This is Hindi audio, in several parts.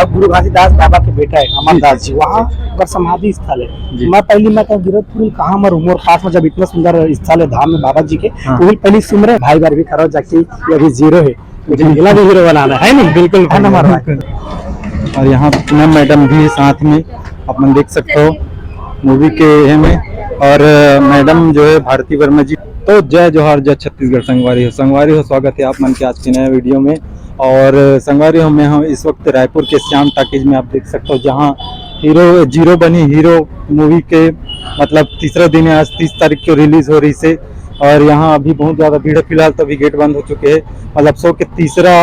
गुरु घासीदास बाबा के बेटा है अमरदास जी, वहाँ पर समाधि स्थल है। मैं पहली मैं गिरतपुरी कहाँ मर उमर पास में जब इतना सुंदर स्थल है धाम में बाबा जी के, तो वही पहली सुमरे भाई बार भी खड़ा जाके ये अभी जीरो है, मुझे मिला भी हीरो बनाना है नहीं, बिल्कुल है ना हमारा। और यहाँ पूनम मैडम भी साथ में अपन देख सकते हो मूवी के में, और मैडम जो है भारती वर्मा जी। तो जय जोहार, जय छत्तीसगढ़, संगवारी हो स्वागत है आप मन के आज के नए वीडियो में। और संगवारी हो में हम इस वक्त रायपुर के श्याम टाकीज में आप देख सकते हो, जहाँ हीरो जीरो बनी हीरो मूवी के मतलब तीसरा दिन है, आज 30 तारीख को रिलीज हो रही से। और यहाँ अभी बहुत ज़्यादा भीड़ है, फिलहाल तो अभी गेट बंद हो चुके हैं, मतलब 100 के तीसरा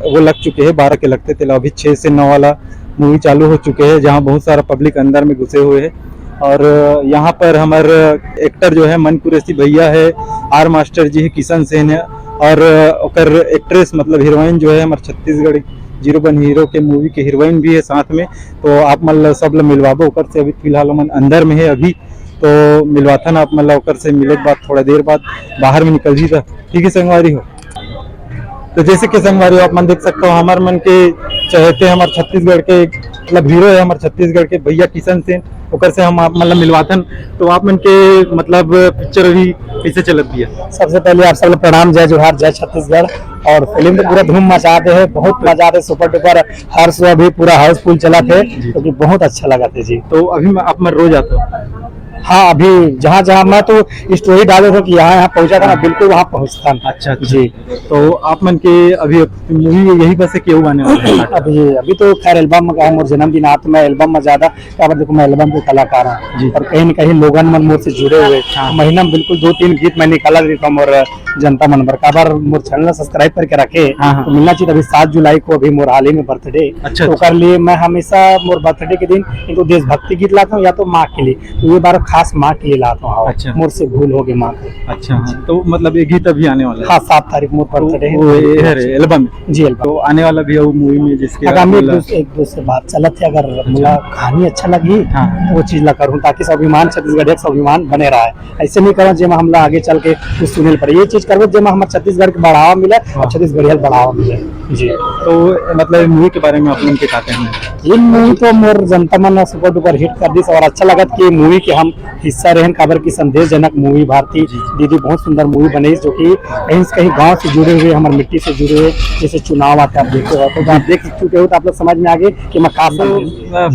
वो लग चुके हैं, 12 के लगते थे, अभी 6 से 9 वाला मूवी चालू हो चुके हैं, जहाँ बहुत सारा पब्लिक अंदर में घुसे हुए हैं। और यहाँ पर हमारे एक्टर जो है मन कुरैशी भैया है, आर मास्टर जी है, किशन सेन है, और ओकर एक्ट्रेस मतलब हीरोइन जो है हमारे छत्तीसगढ़ जीरो बन हीरो के मूवी के हीरोइन भी है साथ में। तो आप मतलब सब लोग मिलवाबो ओकर से, अभी फिलहाल मन अंदर में है अभी, तो मिलवाता ना आप मतलब ओकर से मिले के बाद थोड़ा देर बाद बाहर में निकल जी था, ठीक है संगवारी हो। तो जैसे कि संगवारी हो आप मन देख सकते हो, हमारे मन के चहेते हमारे छत्तीसगढ़ के मतलब हीरो है हमारे छत्तीसगढ़ के भैया किशन सेन, ओकर से हम आप मतलब मिलवाथन। तो आप मन के मतलब पिक्चर अभी कैसे चलत दिया? सबसे पहले आप सब प्रणाम, जय जोहार, जय छत्तीसगढ़। और फिल्म तो पूरा धूम मचा दे है, बहुत मजा आते, सुपर डुपर हर सुबह भी पूरा हाउसफुल चला थे, क्योंकि बहुत अच्छा लगा था जी। तो अभी आप मन रोज आते हो? हाँ, अभी जहाँ जहाँ मैं तो स्टोरी डाले थे कि यहाँ पहुँचा था ना, बिल्कुल वहाँ पहुँचता। अच्छा जी। तो आप मन के अभी मूवी यही बस क्यों आने वाले हैं? अभी तो खैर एल्बम में गया, मोर जन्मदिन आ तो मैं एल्बम में ज्यादा क्या देखो, मैं एल्बम के कलाकार हूँ और कहीं न कहीं लोगन मन मोर से जुड़े हुए। महीना में बिल्कुल 2-3 गीत मैं निकाला देता हूँ, और जनता मन बरकरार मोर चैनल सब्सक्राइब करके रखे तो मिलना चाहिए। अभी 7 जुलाई को अभी मोर हाल ही में बर्थडे, तो कर लिए मैं हमेशा मोर बर्थडे के दिन इनको देशभक्ति गीत लाता हूँ, या तो माँ के लिए, तो ये बार खास माँ के लिए लाता हूँ। अच्छा। मोर से भूल हो गई माँ को। अच्छा, तो मतलब ये गीत अभी आने वाला है? हाँ, 7 तारीख मोर बर्थडे है एल्बम जी। एल्बम तो आने वाला भी है वो मूवी में, जिसके एक दो से बात चलत है, अगर मुला कहानी अच्छा लगी तो वो चीज ला करूँ, ताकि स्वाभिमान छत्तीसगढ़ एक स्वाभिमान बने रहा है। ऐसे नहीं करो जेमा हमला आगे चल के कुछ सुने पड़े, ये चीज करो जेमा हमारे छत्तीसगढ़ के बढ़ावा मिले और छत्तीसगढ़िया बढ़ावा मिले जी। तो मतलब मूवी के बारे में आप लोग क्या कहते हैं? ये मूवी तो मोर जनता मन सुपर डुपर हिट कर दी, और अच्छा लगा कि मूवी के हम हिस्सा रहे, खबर की संदेशजनक मूवी भारती दीदी बहुत सुंदर मूवी बनी, जो कि कहीं से कहीं गांव से जुड़े हुए, हमारे मिट्टी से जुड़े हुए। जैसे चुनाव आते आप देखते हो, तो आप देख चुके हो तो आप लोग समझ में आ गए कि मैं कहाँ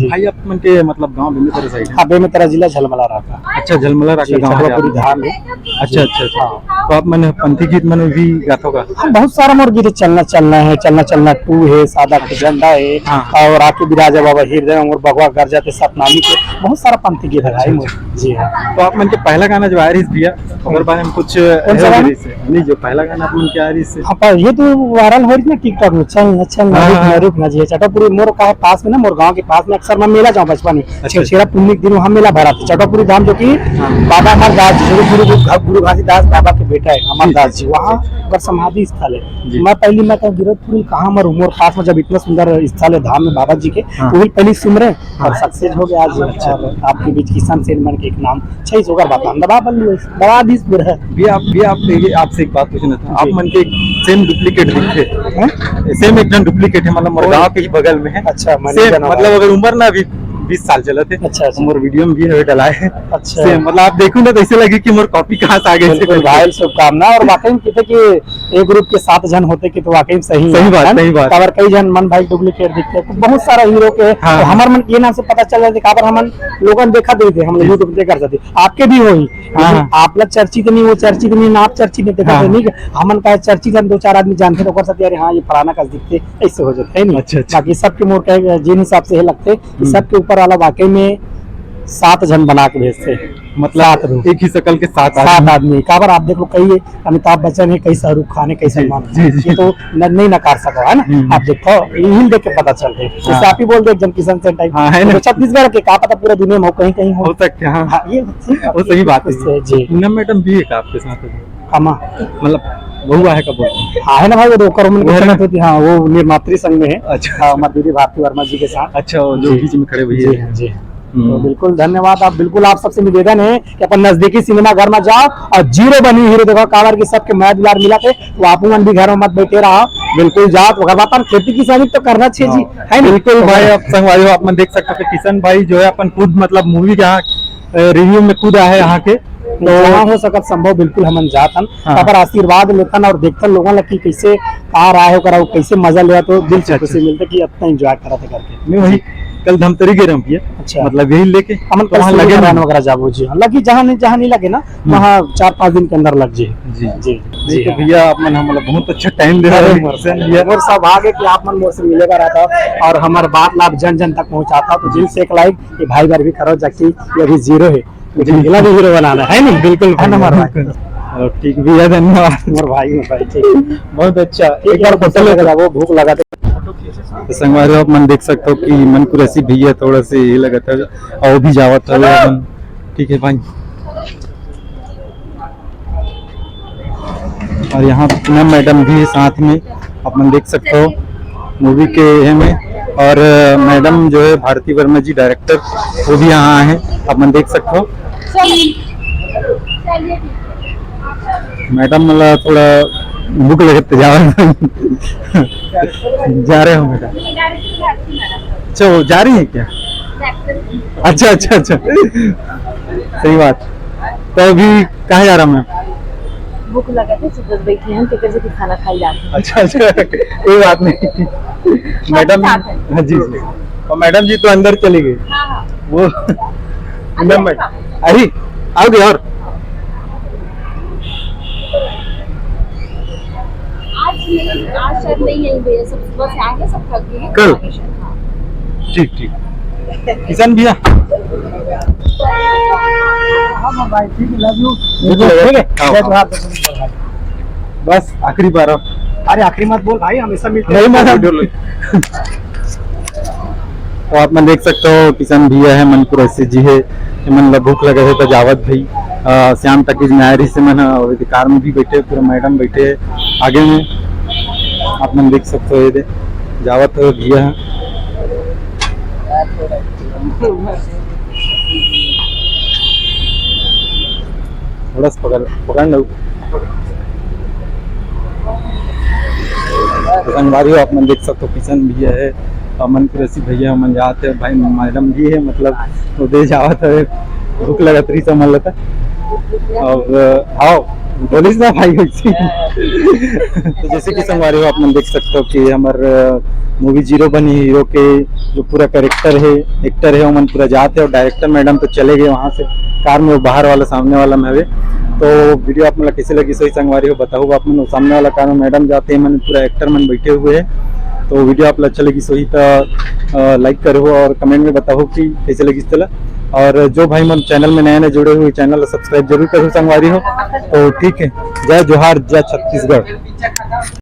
भाई आप मन के मतलब गाँव बेमेतरा साइड? हाँ, बेमेतरा जिला झलमला रहा। अच्छा, झलमला रहा गाँव धाम है। अच्छा अच्छा अच्छा। तो आप मैंने पंथी गीत मैंने भी गाता होगा? बहुत सारा मोर गीत, चलना चलना है, चलना चलना 2 है, सादा झंडा है, और आके बिराजा बाबा हृदय और बगवा कर जाते सतनामी के, बहुत सारा पंथी गीत है मोर जी। हाँ, तो आप मन के पहला गाना जो आयरिस दिया और बारे में कुछ नहीं, जो पहला गाना आप मन के आयरिस से? हाँ, ये तो वायरल हो रही ना टिकटॉक में, चल चल रुक ना जी। चटोपुरी मोर का पास में ना, मोर गांव के पास में अक्सर मैं मेला जाऊँ बचपन में, छेड़ा पुण्य के दिन वहाँ मेला भरा था चटोपुरी धाम, जो की बाबा अमरदास जी गुरु घासीदास बाबा के बेटा है अमरदास जी, वहाँ पर समाधि स्थल है। मैं पहली मैं गिरतपुरी कहाँ मर उमर पास में जब इतना सुंदर स्थल है धाम में बाबा जी के, वही पहली सुमरे और सक्सेस हो गया आज। और आपके बीच किशन सेन मन के एक नाम छह होकर बात दबा दीसपुर है भी आपसे एक बात पूछना था, आप मन के सेम डुप्लीकेट दिखते, सेम एकदम डुप्लीकेट है, मतलब मोर गाँव के ही बगल में है। अच्छा, मतलब अगर उम्र ना अभी 20 साल चला थे। अच्छा, मोर वीडियो में भी डला है। अच्छा, मतलब आप देखो ना तो ऐसे लगे कि मोर कॉपी कहाँ से आ गई। भाई शुभकामना। और वाकई में कहते कि एक ग्रुप के 7 जन होते कि तो वाकई सही बात। अगर कई जन मन भाई डुप्लीकेट दिखते तो बहुत सारा हीरो के तो हमारे मन ये नाम से पता चल जाते, खबर हम लोगों देखा देते, हम यूट्यूब पे कर सकते, आपके भी हो आप लोग चर्चित नहीं, वो चर्चित नहीं ना, आप चर्चित नहीं देखा नहीं, हमन का चर्चित 2-4 आदमी जानते कर सकते, अरे हाँ ये फलाना का दिखते, ऐसे हो जाते है नहीं। बाकी सबके मोर के जिन हिसाब से लगते, सबके ऊपर वाला वाकई में 7 जन बना के भेजते, मतलब एक ही शकल के 7 आदमी। काबर आप देख लो, कई अमिताभ बच्चन है, कई शाहरुख खान है, कई सलमान, ये तो नहीं नकार सका है ना। आप देखो यही देख के पता चल रहे, जैसे आप ही बोल दे किशन सेन टाइप, छत्तीसगढ़ के का पता पूरा दुनिया में कहीं कहीं हो सकते हैं। ये वो सही बात है जी। पूनम मैडम भी है आपके साथ? मतलब बहुआ है कब? हाँ है ना भाई, वो रोकर होती। हाँ, वो निर्मात्री संघ में है। अच्छा, दीदी भारती वर्मा जी के साथ। अच्छा, जो बीच में खड़े हुए जी। तो बिल्कुल धन्यवाद। आप बिल्कुल आप सबसे निवेदन है कि अपन नजदीकी सिनेमा घर में जाओ और जीरो बनी हीरो देखो कावर की सबके मैच दुलार मिला थे, तो आप भी घर में मत बैठे रहो, बिल्कुल जाओ तो अगर बात खेती किसानी तो करना चाहिए जी, है ना? बिल्कुल भाई। अब संगवारी आप देख सकते हो कि किशन भाई जो है अपन खुद मतलब मूवी के यहाँ रिव्यू में खुद आए यहाँ के, तो जहाँ हो सकत संभव बिल्कुल हमन जातन हाँ। पर आशीर्वाद लेतन और देखतन लोगन लगी कैसे आ रहा है ओकरा कैसे मजा लिया, तो दिल से खुशी मिलता कि इतना एंजॉय करा थे करके। मैं वही कल धमतरी के रंपिया, अच्छा। मतलब यही लेके हमन तो वहाँ कल लगे लगे ना। वगैरह जाबो जी, लगी जहाँ नहीं लगे ना वहाँ 4-5 दिन के अंदर लग जी जी जी जी। तो भैया आप मन मतलब बहुत अच्छा टाइम दे रहे हैं। और सौभाग्य कि आप मन मोर से मिलेगा रहता और हमारे बात लाभ जन जन तक पहुँचाता, तो दिल से एक लाइक कि भाई बार भी करो जाकि ये अभी जीरो है लेकिन अगला भी हीरो बनाना है नहीं, बिल्कुल है ना हमारा भाई। ठीक भैया, धन्यवाद। मोर भाई भाई ठीक बहुत अच्छा। एक बार फोटो लगा वो भूख लगा तो संगवारी आप मन देख सकते हो कि मन को रसी भैया थोड़ा से ये लगा था और वो भी जावत था अपन। ठीक है भाई। और यहाँ पूनम मैडम भी साथ में अपन देख सकते हो मूवी के ये में, और मैडम जो है भारती वर्मा जी डायरेक्टर वो भी यहाँ आए हैं, अपन देख सकते हो। मैडम मतलब थोड़ा भूख लगे तो जा रहे हो मैडम? अच्छा वो जा रही है क्या? अच्छा अच्छा अच्छा, सही बात। तो अभी कहाँ जा रहा मैं? भूख लगा था तो बैठी हम टिकट से खाना खाई जाते हैं। अच्छा अच्छा, कोई बात नहीं मैडम। हाँ जी जी। और मैडम जी तो अंदर चली गई। हाँ। वो अरे आओगे और आज शायद नहीं है भैया, सब सुबह से आगे सब थक गए हैं। कल? हाँ। ठीक ठीक। किशन भैया भाई ठीक है, लव यू। ठीक है। जय जोहार। बस आखिरी बार अब अरे आखिरी मत बोल भाई, हमेशा मिलते नहीं हैं। मैं तो आप मन देख सकते हो किशन भैया है, मनपुर ऐसे जी है, मन भूख लगे थे तो जावत भाई श्याम तक नायरी से मन कार में भी बैठे, पूरा मैडम बैठे आगे में, आप मन देख सकते हो ये दे जावत भैया है। थोड़ा सा पकड़ लो संगवारी। आप मन देख सकते हो किशन भैया है, अमन कुरैशी भैया मन जाते हैं भाई, मैडम भी है, मतलब वो दे जावत है, भूख लगा तरी से मन लेता। अब आओ बोलिस ना भाई वैसे। तो जैसे कि संगवारी हो आप मन देख सकते हो कि हमारे मूवी जीरो बनी हीरो के जो पूरा कैरेक्टर है एक्टर है वो मन पूरा जाते हैं, और डायरेक्टर मैडम तो चले गए वहाँ से कार में, वो बाहर वाला सामने वाला में है। तो वीडियो आप मतलब कैसे लगी सही संगवारी हो बताओ। आप मन सामने वाला कार में मैडम जाते हैं, मन पूरा एक्टर मन बैठे हुए हैं। तो वीडियो आप अच्छा लगी सही तो लाइक करो और कमेंट में बताओ कि कैसे लगी इस तरह। और जो भाई मन चैनल में नए नए जुड़े हुए चैनल सब्सक्राइब जरूर करो संगवारी हो। तो ठीक है, जय जोहार, जय छत्तीसगढ़।